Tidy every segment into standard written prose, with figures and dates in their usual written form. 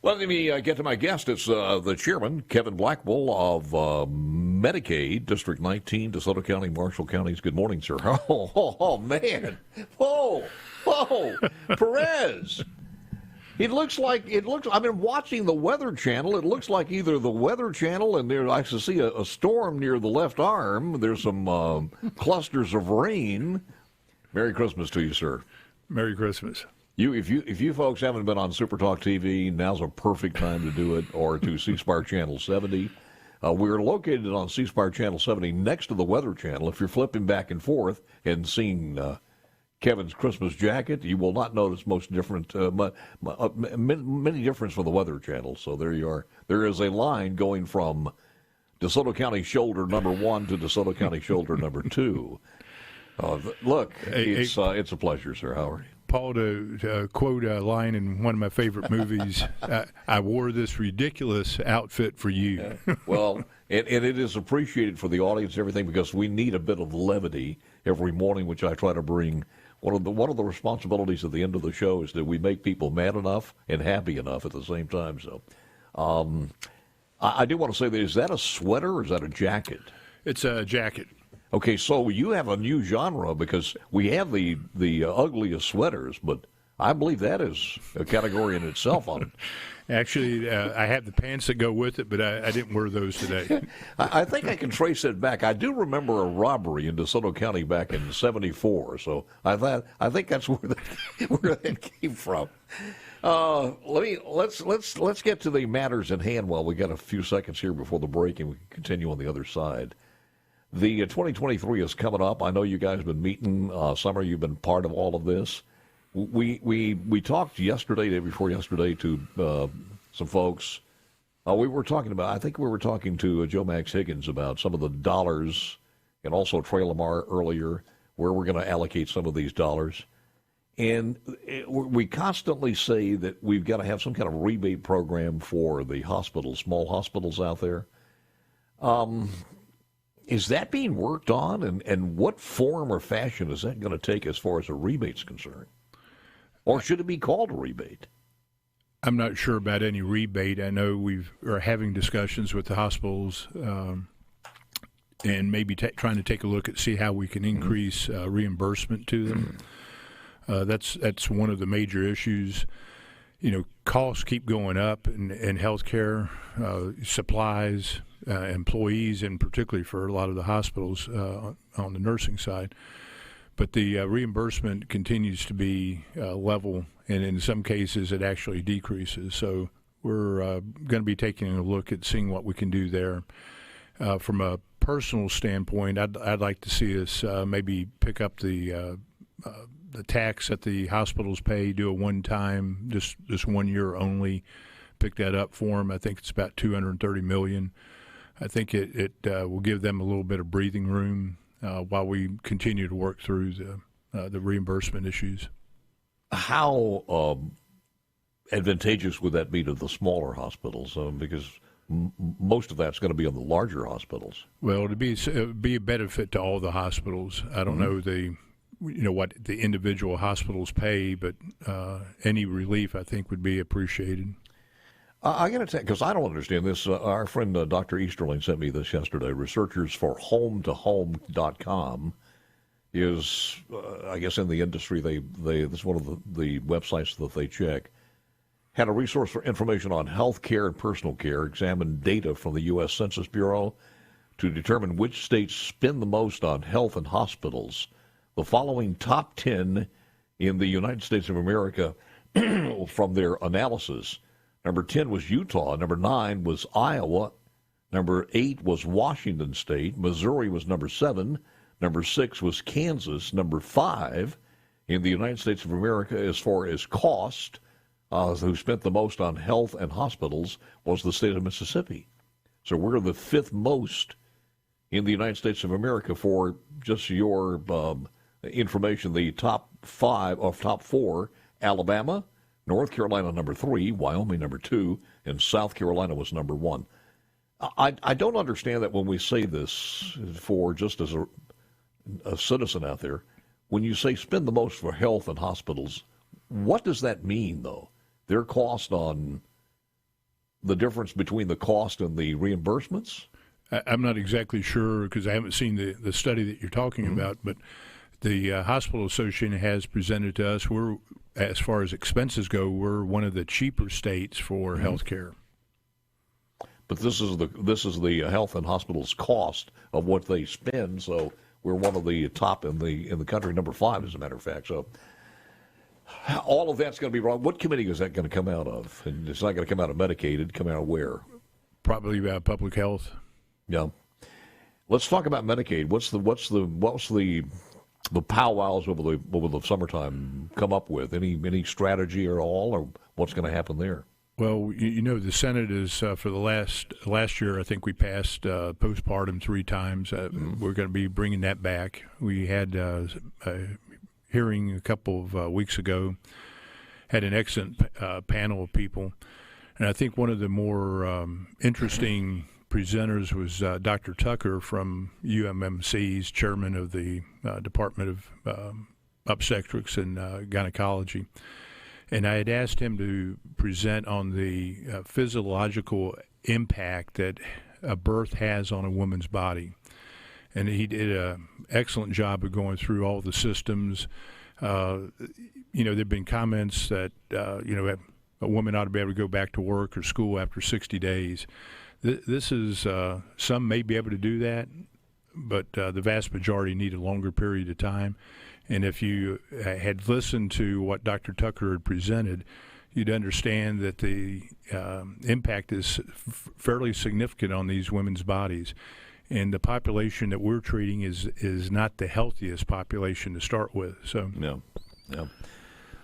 Well, let me get to my guest. It's the chairman, Kevin Blackwell of Medicaid, District 19, DeSoto County, Marshall Counties. Good morning, sir. Oh man. Whoa. Perez. I've been watching the Weather Channel. It looks like either the Weather Channel and I can see a storm near the left arm. There's some clusters of rain. Merry Christmas to you, sir. Merry Christmas. If you folks haven't been on SuperTalk TV, now's a perfect time to do it, or to C-Spire Channel 70. We're located on C-Spire Channel 70 next to the Weather Channel. If you're flipping back and forth and seeing Kevin's Christmas jacket, you will not notice many difference from the Weather Channel. So there you are. There is a line going from DeSoto County shoulder number 1 to DeSoto County shoulder number 2. Look, it's a pleasure, sir. How are you? Paul, to quote a line in one of my favorite movies, I wore this ridiculous outfit for you. Well, and it is appreciated for the audience and everything, because we need a bit of levity every morning, which I try to bring. One of the responsibilities at the end of the show is that we make people mad enough and happy enough at the same time. So I do want to say, is that a sweater or is that a jacket? It's a jacket. Okay, so you have a new genre, because we have the ugliest sweaters, but I believe that is a category in itself on it. Actually, I have the pants that go with it, but I didn't wear those today. I think I can trace it back. I do remember a robbery in DeSoto County back in '74, so I think that's where that came from. Let's get to the matters in hand while we got a few seconds here before the break, and we can continue on the other side. The 2023 is coming up. I know you guys have been meeting. Summer, you've been part of all of this. We talked yesterday, day before yesterday, to some folks. I think we were talking to Joe Max Higgins about some of the dollars, and also Trey Lamar earlier, where we're going to allocate some of these dollars. And we constantly say that we've got to have some kind of rebate program for the hospitals, small hospitals out there. Is that being worked on, and what form or fashion is that going to take as far as a rebate's concerned? Or should it be called a rebate? I'm not sure about any rebate. I know we are having discussions with the hospitals and maybe trying to take a look at see how we can increase reimbursement to them. That's one of the major issues. Costs keep going up in healthcare, supplies, employees, and particularly for a lot of the hospitals on the nursing side. But the reimbursement continues to be level, and in some cases it actually decreases. So we're going to be taking a look at seeing what we can do there. From a personal standpoint, I'd like to see us maybe pick up the tax that the hospitals pay, do a one-time, just 1 year only, pick that up for them. I think it's about $230 million. I think it will give them a little bit of breathing room while we continue to work through the reimbursement issues. How advantageous would that be to the smaller hospitals? Because most of that's going to be on the larger hospitals. Well, it would be a benefit to all the hospitals. I don't know what the individual hospitals pay, but any relief I think would be appreciated. I got to tell you, because I don't understand this. Our friend Dr. Easterling sent me this yesterday. Researchers for HomeToHome.com is, I guess, in the industry. This is one of the websites that they check. Had a resource for information on health care and personal care. Examined data from the U.S. Census Bureau to determine which states spend the most on health and hospitals. The following top 10 in the United States of America from their analysis. Number 10 was Utah. Number 9 was Iowa. Number 8 was Washington State. Missouri was number 7. Number 6 was Kansas. Number 5 in the United States of America as far as cost, who spent the most on health and hospitals, was the state of Mississippi. So we're the 5th most in the United States of America. For just your information, the top 4, Alabama, North Carolina number 3, Wyoming number 2, and South Carolina was number 1. I don't understand that when we say this, for just as a citizen out there, when you say spend the most for health and hospitals, what does that mean, though? Their cost on the difference between the cost and the reimbursements? I'm not exactly sure because I haven't seen the study that you're talking about, but the Hospital Association has presented to us, as far as expenses go, we're one of the cheaper states for health care. But this is the health and hospitals cost of what they spend, so we're one of the top in the country, number 5 as a matter of fact. So all of that's going to be wrong. What committee is that going to come out of? And it's not going to come out of Medicaid. It'd come out of where? Probably public health. Yeah. Let's talk about Medicaid. What's the powwows over the summertime come up with? Any strategy at all, or what's going to happen there? Well, the Senate is for the last year. I think we passed post-partum 3 times. We're going to be bringing that back. We had a hearing a couple of weeks ago. Had an excellent panel of people, and I think one of the more interesting presenters was Dr. Tucker from UMMC's chairman of the Department of Obstetrics and Gynecology. And I had asked him to present on the physiological impact that a birth has on a woman's body. And he did an excellent job of going through all the systems. There have been comments that, a woman ought to be able to go back to work or school after 60 days. This is, some may be able to do that, but the vast majority need a longer period of time. And if you had listened to what Dr. Tucker had presented, you'd understand that the impact is fairly significant on these women's bodies. And the population that we're treating is not the healthiest population to start with. So, yeah.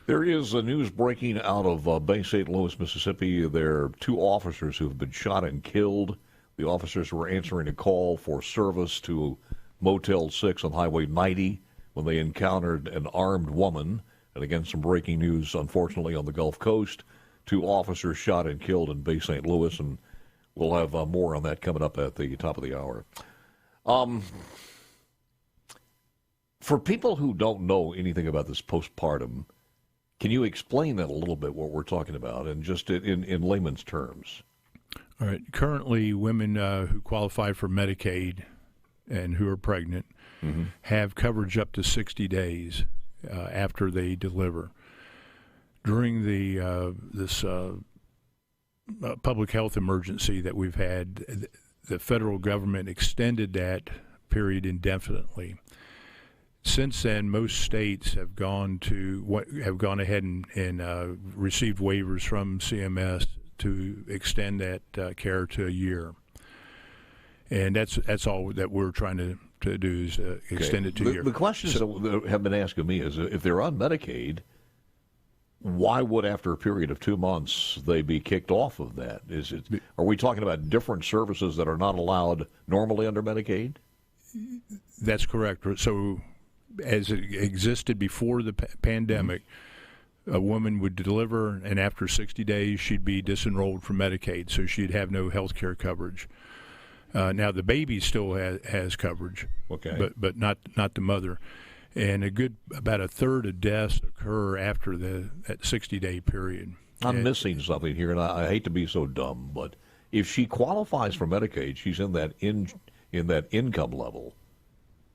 There is news breaking out of Bay St. Louis, Mississippi. There are 2 officers who have been shot and killed. The officers were answering a call for service to Motel 6 on Highway 90 when they encountered an armed woman. And again, some breaking news, unfortunately, on the Gulf Coast. 2 officers shot and killed in Bay St. Louis, and we'll have more on that coming up at the top of the hour. For people who don't know anything about this postpartum, can you explain that a little bit, what we're talking about, and just in layman's terms? All right. Currently, women who qualify for Medicaid and who are pregnant have coverage up to 60 days after they deliver. During this public health emergency that we've had, the federal government extended that period indefinitely. Since then, most states have gone ahead and received waivers from CMS to extend that care to a year, and that's all that we're trying to do is extend it to a year. The questions that have been asked of me is, if they're on Medicaid, why would after a period of 2 months they be kicked off of that? Are we talking about different services that are not allowed normally under Medicaid? That's correct. So, as it existed before the pandemic, a woman would deliver, and after 60 days, she'd be disenrolled from Medicaid, so she'd have no health care coverage. Now, the baby still has coverage, but not the mother. And about a third of deaths occur after that 60-day period. I'm missing something here, and I hate to be so dumb, but if she qualifies for Medicaid, she's in that income level.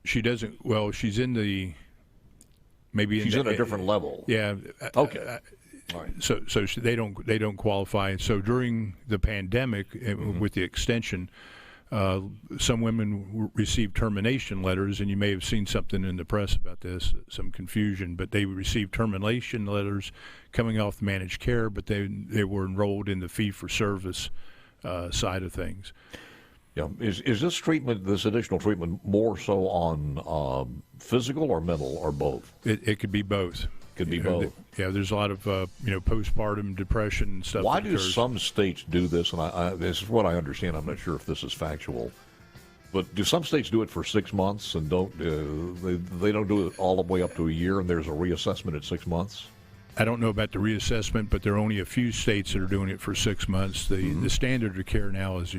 She doesn't. Well, she's in the maybe. She's in a different level. Yeah. Okay. All right. So they don't qualify. So during the pandemic, with the extension, some women received termination letters, and you may have seen something in the press about this, some confusion. But they received termination letters coming off the managed care, but they were enrolled in the fee-for-service side of things. Yeah, is this treatment, this additional treatment, more so on physical or mental or both? It could be both. Could be both. Yeah, there's a lot of postpartum depression and stuff. Why do some states do this? And this is what I understand. I'm not sure if this is factual, but do some states do it for 6 months and don't they don't do it all the way up to a year, and there's a reassessment at 6 months? I don't know about the reassessment, but there are only a few states that are doing it for 6 months. The standard of care now is